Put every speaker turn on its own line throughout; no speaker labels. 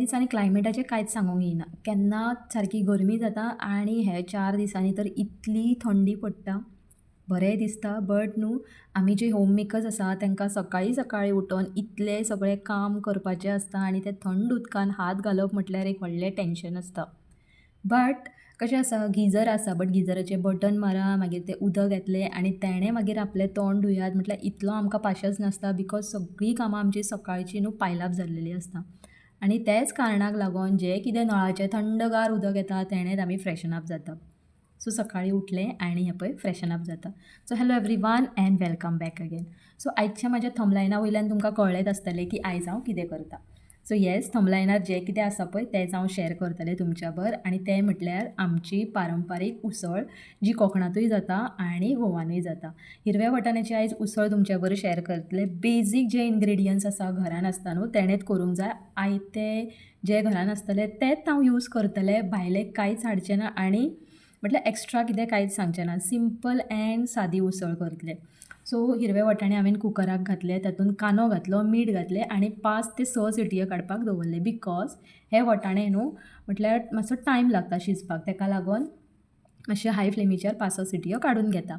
दिसांनी क्लायमेटाचें कांयच सांगूंक येयना. केन्ना सारकी गरमी जाता आनी हे 4 दिसांनी तर इतली थंडी पडटा. बरें दिसता बट न्हू आमी जे होम मेकर्स आसा तांकां सकाळीं सकाळीं उठोन इतलें सगळें काम करपाचें आसता आनी तें थंड उदकान हात घालप म्हटल्यार एक व्हडलें टेंशन आसता. बट कशें आसा गिजर आसा बट गिजराचें बटन मारा मागीर तें उदक येतलें आनी तेणें मागीर आपलें तोंड धुयात म्हटल्यार इतलो आमकां पाशस नासता बिकॉज सगळीं कामां आमची सकाळचीं न्हू पायलाप जाल्लेलीं आसता. आनी तेच कारणाक लागून जें कितें नळाचें थंडगार उदक येता तेणेंच आमी फ्रेशन अप जाता. सो सकाळीं उठलें आनी हें पळय फ्रेशन अप जाता. So hello everyone end welcome back again. So आयच्या म्हाज्या थंबलायना वयल्यान तुमकां कळ्ळेंच आसतलें की आयज हांव कितें करतां. सो येस, थंबलायनार जें कितें आसा पळय तेंच हांव शॅर करतलें तुमच्या बर आनी तें म्हटल्यार आमची पारंपारीक उसळ जी कोंकणांतूय जाता आनी गोवानूय जाता. हिरव्या वाटाण्याची आयज उसळ तुमच्या बरोबर शॅर करतलें. बेजीक जे इनग्रेडियंट्स आसा घरान आसता न्हू तेणेंच करूंक जाय. आयते जे घरान आसतले तेंच हांव यूज करतलें, भायलें कांयच हाडचें ना आनी म्हटल्यार एक्स्ट्रा कितें कांयच सांगचें ना. सिंपल एंड सादी उसळ करतलें. सो हिरवे वाटाणे हांवें कुकराक घातले, तातूंत कांदो घातलो, मीठ घातलें आनी 5 ते 6 सिटयो काडपाक दवरले बिकॉज हे वाटाणे न्हू म्हटल्यार मातसो टायम लागता शिजपाक. ताका लागून मातशे हाय फ्लेमीचेर 5-6 सिटयो काडून घेता.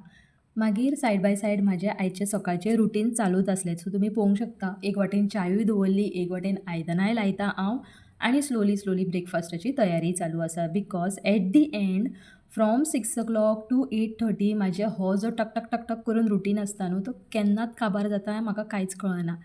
मागीर सायड बाय सायड म्हाजें आयचें सकाळचें रुटीन चालूच आसलें. सो तुमी पळोवंक शकता एक वाटेन चायूय दवरली, एक वाटेन आयदनांय लायता हांव आनी स्लोली ब्रेकफास्टाची तयारी चालू आसा because at the end from 6 o'clock to 8:30 म्हाजे हो जो टक टक टक टक करून रुटीन आसता न्हू तो केन्नाच काबार जाता म्हाका कांयच कळना.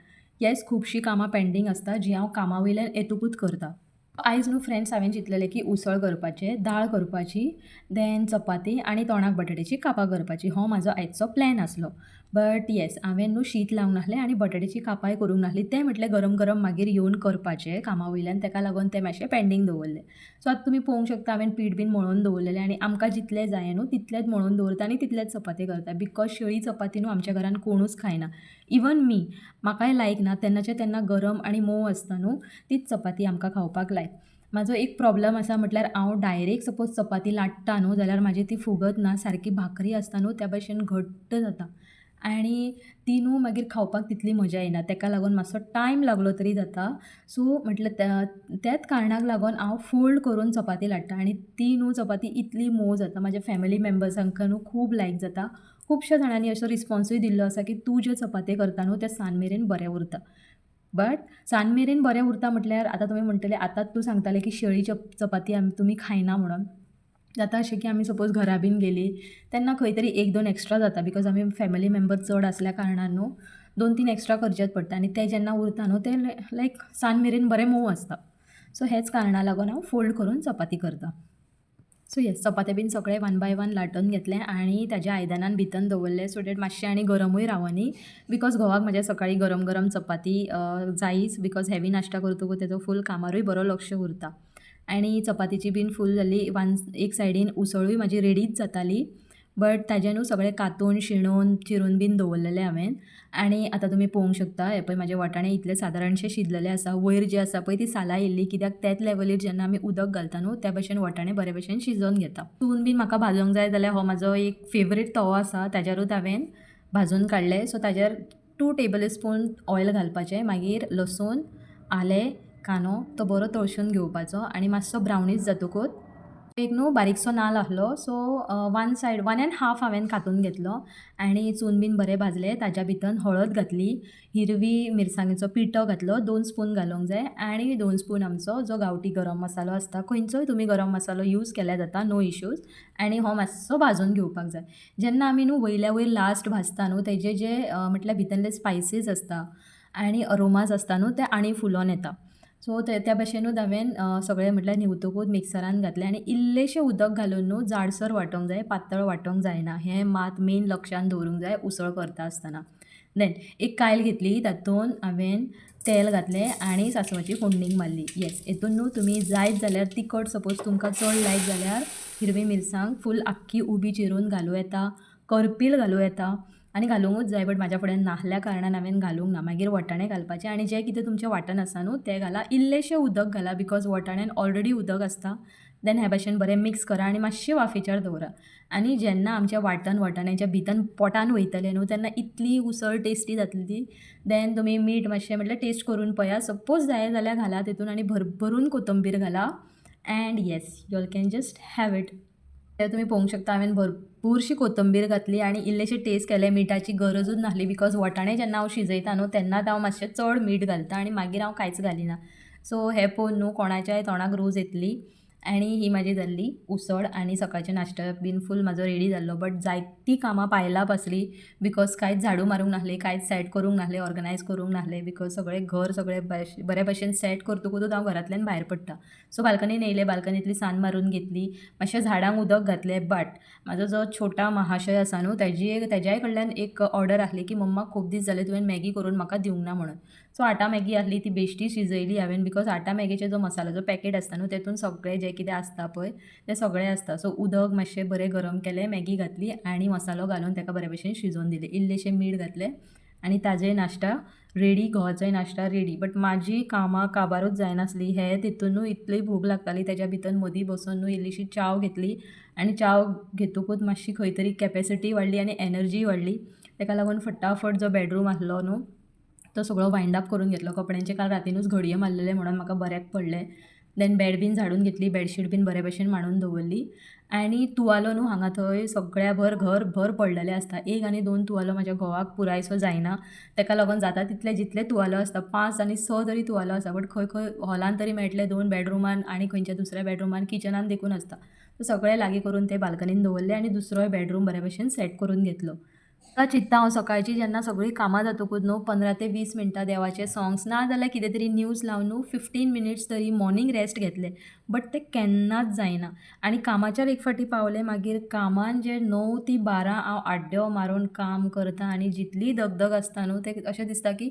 येस, खुबशीं कामां पेंडींग आसता जीं हांव कामा वयल्यान येतकूच करतां. आयज न्हू फ्रेंड्स हांवें चिंतलेलें की उसळ करपाचें, दाळ करपाची, देन चपाती आनी तोणाक बटाट्याची कापां करपाची. हो म्हाजो आयचो प्लॅन आसलो. बट येस, हांवें न्हू शीत लावंक नासलें आनी बटाट्याची कापांय करूंक नासलीं. तें म्हटलें गरम गरम मागीर येवन करपाचें कामा वयल्यान ताका लागून तें मातशें पेंडींग दवरलें. सो आतां तुमी पळोवंक शकता हांवें पीठ बीन मळून दवरलेलें आनी आमकां जितलें जाय न्हू तितलेंच मळून दवरता आनी तितलेंच चपाती करता बिकॉज शिळी चपाती न्हू आमच्या घरान कोणूच खायना. इवन मी, म्हाकाय लायक ना. तेन्नाच्या तेन्ना गरम आनी मोव आसता न्हू तीच चपाती आमकां खावपाक लायक. म्हाजो एक प्रॉब्लम आसा म्हटल्यार हांव डायरेक्ट सपोज चपाती लाट्टा न्हू जाल्यार म्हाजी ती फुगत ना. सारकी भाकरी आसता न्हू त्या भशेन घट्ट जाता आनी ती न्हू मागीर खावपाक तितली मजा येना. ताका लागून मातसो टायम लागलो तरी जाता. सो म्हटल्यार त्याच कारणाक लागून हांव फोल्ड करून चपाती लाट्टा आनी ती न्हू चपाती इतली मोव जाता. म्हाज्या फॅमिली मेंबर्सांक न्हू खूब लायक जाता. खुबश्या जाणांनी असो रिस्पॉन्सूय दिल्लो आसा की तूं ज्यो चपाती करता न्हू ते सांज मेरेन बरें उरता. बट सांज मेरेन बरें उरता म्हटल्यार आतां तुमी म्हणटले आतांच तूं सांगतालें की शेळी चपाती तुमी खायना म्हणून. जाता अशें की आमी सपोज घरा बीन गेलीं तेन्ना खंय तरी 1-2 एक्स्ट्रा जाता बिकॉज आमी फॅमिली मेंबर चड आसल्या कारणान न्हू 2-3 एक्स्ट्रा करचेच पडटा आनी ते जेन्ना उरता न्हू ते लायक सांज मेरेन बरें मोव आसता. सो हेच कारणाक लागून हांव फोल्ड करून चपाती करतां. सो येस, चपाते बीन सगळे 1 by 1 लाटून घेतलें आनी ताज्या आयदनान भितन दवरलें सो दॅट मातशें आनी गरमूय रावनी बिकॉज घोवाक म्हाज्या सकाळीं गरम गरम चपाती जायीच बिकॉज हेवी नाश्ता करतकूच तेजो फूल कामारूय बरो लक्ष उरता. आनी चपातीची बीन फूल जाली एक सायडीन उसळूय म्हाजी रेडीच जाताली. बट ताजें न्हू सगळें कातून शिणून चिरून बीन दवरलेलें हांवें आनी आतां तुमी पळोवंक शकता हे पळय म्हाजे वाटाणे इतले सादारणशे शिजलेले आसा. वयर जे आसा पळय ती सालां येयल्ली कित्याक त्याच लेवलीर जेन्ना आमी उदक घालता न्हू त्या भशेन वाटाणे बरे भशेन शिजोवन घेता. तून बीन म्हाका भाजूंक जाय जाल्यार हो म्हाजो एक फेवरेट तवो आसा ताजेरूच हांवें भाजून काडलें. सो ताजेर 2 टेबलस्पून ऑयल घालपाचें मागीर लसूण, आलें, कांदो तो बरो तळसून घेवपाचो आनी मातसो ब्रावनीश जातकूच एक न्हू बारीकसो नाल्ल आहलो सो 1.5 हांवें कातून घेतलो आनी चून बीन बरें भाजलें. ताज्या भितर हळद घातली, हिरवी मिरसांगेचो पिठो घातलो 2 स्पून घालूंक जाय आनी 2 स्पून आमचो जो गांवठी गरम मसालो आसता खंयचोय तुमी गरम मसालो यूज केल्यार जाता, नो इश्यूज. आनी हो मातसो भाजून घेवपाक जाय. जेन्ना आमी न्हू वयल्या वयर लास्ट भाजता न्हू तेजे जे म्हटल्यार भितरले स्पायसीस आसता आनी अरोमाज आसता न्हू ते आनी फुलोन येता. सो त्या भशेनूच हांवें सगळें म्हटल्यार निवतकूच मिक्सरान घातलें आनी इल्लेशें उदक घालून न्हू जाडसर वांटूंक जाय, पातळ वांटूंक जायना. हें मात मेन लक्षान दवरूंक जाय उसळ करता आसतना. देन एक कायल घेतली तातूंत हांवें तेल घातलें आनी सांसवाची फोडणीक मारली. येस, हेतून न्हू तुमी जायत जाल्यार तिखट सपोज तुमकां चड लायक जाल्यार हिरवी मिरसांग फूल आख्खी उबी चिरून घालूं येता, करपील घालूं येता आनी घालुंकूच जाय बट म्हाज्या फुड्यान नासल्या कारणान हांवें घालूंक ना. मागीर वटाणे घालपाचे आनी जें कितें तुमचें वाटण आसा न्हू तें घाला. इल्लेशें उदक घाला बिकॉज वटाण्यान ऑलरेडी उदक आसता देन हे भाशेन बरें मिक्स करा आनी मातशें वाफेचेर दवरा. आनी जेन्ना आमच्या वाटाण्याच्या भितर पोटान वयतलें न्हू तेन्ना इतली उसळ टेस्टी जातली ती. देन तुमी मीठ मातशें म्हटल्यार टेस्ट करून पळया. सपोज जाय जाल्यार घाला तितून आनी भरभरून कोथंबीर घाला and yes you all can just have it. ते तुमी पळोवंक शकता हांवें भरपूरशी कोथंबीर घातली आनी इल्लेशें टेस्ट केलें. मिठाची गरजूच नासली बिकॉज वाटाणे जेन्ना हांव शिजयता न्हू तेन्नाच हांव मातशें चड मीठ घालता आनी मागीर हांव कांयच घालिना. सो हें पळोवन न्हू कोणाच्याय तोंडाक रूच येतली. आनी ही म्हाजी जाल्ली उसळ आनी सकाळचे नाश्ता बीन फूल म्हाजो रेडी जाल्लो. बट जायतीं कामां पायलाप आसली बिकॉज कांयच झाडू मारूंक नासलें, कांयच सेट करूंक नासलें, ऑर्गनायज करूंक नासलें बिकॉज सगळें घर बरे भशेन सेट करतकूच हांव घरांतल्यान भायर पडटा. सो बाल्कनीन येयलें, बाल्कनींतली सान्न मारून घेतली, मातशें झाडांक उदक घातलें. बट म्हाजो जो छोटा महाशय आसा न्हू तेज्याय कडल्यान एक ऑर्डर आहली की मम्मा खूब दीस जाले तुवें मॅगी करून म्हाका दिवंक ना म्हणून. सो आटा मॅगी आहली ती बेश्टी शिजयली हांवें बिकॉज आटा मॅगीचे जो मसाल्याचो पॅकेट आसता न्हू तेतून सगळें जें कितें आसता पळय तें सगळें आसता. सो उदक मातशें बरें गरम केलें, मॅगी घातली आनी मसालो घालून ताका बरे भशेन शिजोवन दिलें. इल्लेशें मीठ घातलें आनी ताजेय नाश्ता रेडी, घोवाचोय नाश्ता रेडी. बट म्हाजी कामां काबारूच जायनासली. हे तितूनूय इतली भूक लागताली तेज्या भितर मदीं बसून न्हू इल्लीशी च्याव घेतली आनी च्याव घेतकूच मातशी खंय तरी कॅपॅसिटी वाडली आनी एनर्जी वाडली. ताका लागून फटाफट जो बेडरूम आसलो न्हू तो सगळो वायंड अप करून घेतलो. कपड्यांचे काल रातीनूच घडये मारलेले म्हणून म्हाका बऱ्याक पडलें. देन बेड बीन झाडून घेतली, बेडशीट बीन बरे भशेन मांडून दवरली आनी तुवालो न्हू हांगा थंय सगळ्या घरभर पडलेले आसता. 1 आनी 2 तुवालो म्हाज्या घोवाक पुरायसो जायना. ताका लागून जाता तितले जितले तुवालो आसता 5 आनी 6 तरी तुवालो आसा. बट खंय खंय हॉलान तरी मेळटले, 2 बेडरुमान आनी खंयच्या दुसऱ्या बेडरुमान, किचनान देखून आसता. सो सगळे लागीं करून ते बाल्कनीन दवरले आनी दुसरोय बेडरूम बरे भशेन सेट करून घेतलो. आतां चिंत्ता हांव सकाळची जेन्ना सगळीं कामां जातकूच न्हू 15 ते 20 मिनटां देवाचे सॉंग्स ना जाल्यार कितें तरी न्यूज लावन न्हू 15 मिनिट्स तरी मॉर्निंग रेस्ट घेतलें. बट तें केन्नाच जायना. आनी कामाचेर एक फावटी पावलें मागीर कामान जे 9 ती 12 हांव आड्ड्यो मारून काम करतां आनी जितली दगदग आसता न्हू तें अशें दिसता की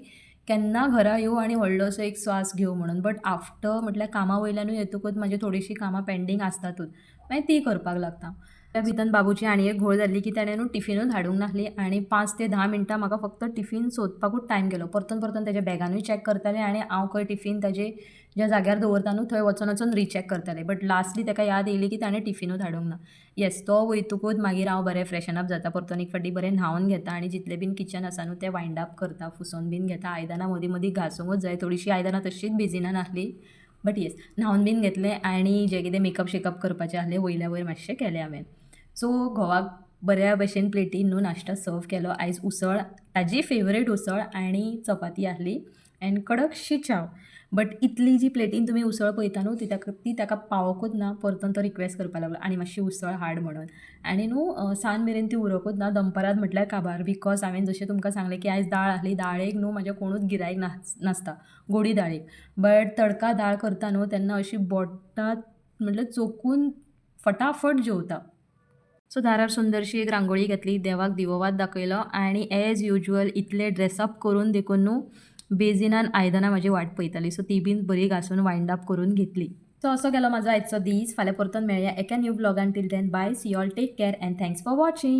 केन्ना घरा येवं आनी व्हडलोसो एक स्वास घेवं म्हणून. बट आफ्टर म्हटल्यार कामा वयल्यानूय येतकूच म्हाजी थोडीशीं कामां पेंडींग आसतातूच. मागीर ती करपाक लागता. त्या भितर बाबूची आनी एक घोळ जाल्ली की ताणें न्हू टिफिनूच हाडूंक नासली आनी 5 ते 10 मिनटां म्हाका फक्त टिफीन सोदपाकूच टायम गेलो. परतून ताच्या बॅगानूय चॅक करतालें आनी हांव खंय टिफीन ताजे ज्या जाग्यार दवरता न्हू थंय वचून रिचॅक करतालें. बट लास्टली ताका याद येयली की ताणें टिफिनूच हाडूंक ना. येस तो वयतकूच मागीर हांव बरें फ्रेशन अप जाता, परतून एक फावटी बरें न्हांवन घेता आनी जितलें बीन किचन आसा न्हू तें वायंड अप करता, पुसून बीन घेता. आयदनां मदीं मदीं घासूंकूच जाय, थोडीशीं आयदनां तशींच भिजिना नासलीं. बट येस न्हांवन बीन घेतलें आनी जें कितें मेकअप शेकअप करपाचें आहलें वयल्या वयर मातशें केलें हांवें. सो घोवाक बऱ्या भशेन प्लेटीन न्हू नाश्ता सर्व केलो. आयज उसळ, ताजी फेवरेट उसळ आनी चपाती आहली एंड कडकशी च्याव. बट इतली जी प्लेटीन तुमी उसळ पळयता न्हू ती ताका पावोकूच ना. परतून तो रिक्वेस्ट करपाक लागलो आनी मातशी उसळ हाड म्हणून. आनी न्हू सांज मेरेन ती उरकूच ना. दनपारात म्हटल्यार काबार बिकॉज हांवें जशें तुमकां सांगलें की आयज दाळ आहली. दाळेक न्हू म्हाजें कोणूच गिरायक नासता गोडी दाळेक. बट तडका दाळ करता न्हू तेन्ना अशी बोटांत म्हटल्यार चोखून फटाफट जेवता. सो दारार सुंदरशी एक रांगोळी घातली, देवाक दिवोवात दाखयलो आनी एज युजल इतले ड्रेसअप करून देखून न्हू बेजिनान आयदनां म्हाजी वाट पळयताली. सो ती बीन बरी घासून वायंड अप करून घेतली. सो असो गेलो म्हाजो आयचो दीस. फाल्यां परतून मेळया एका न्यू ब्लॉगान. Till then bye, see all, take care and thanks for watching.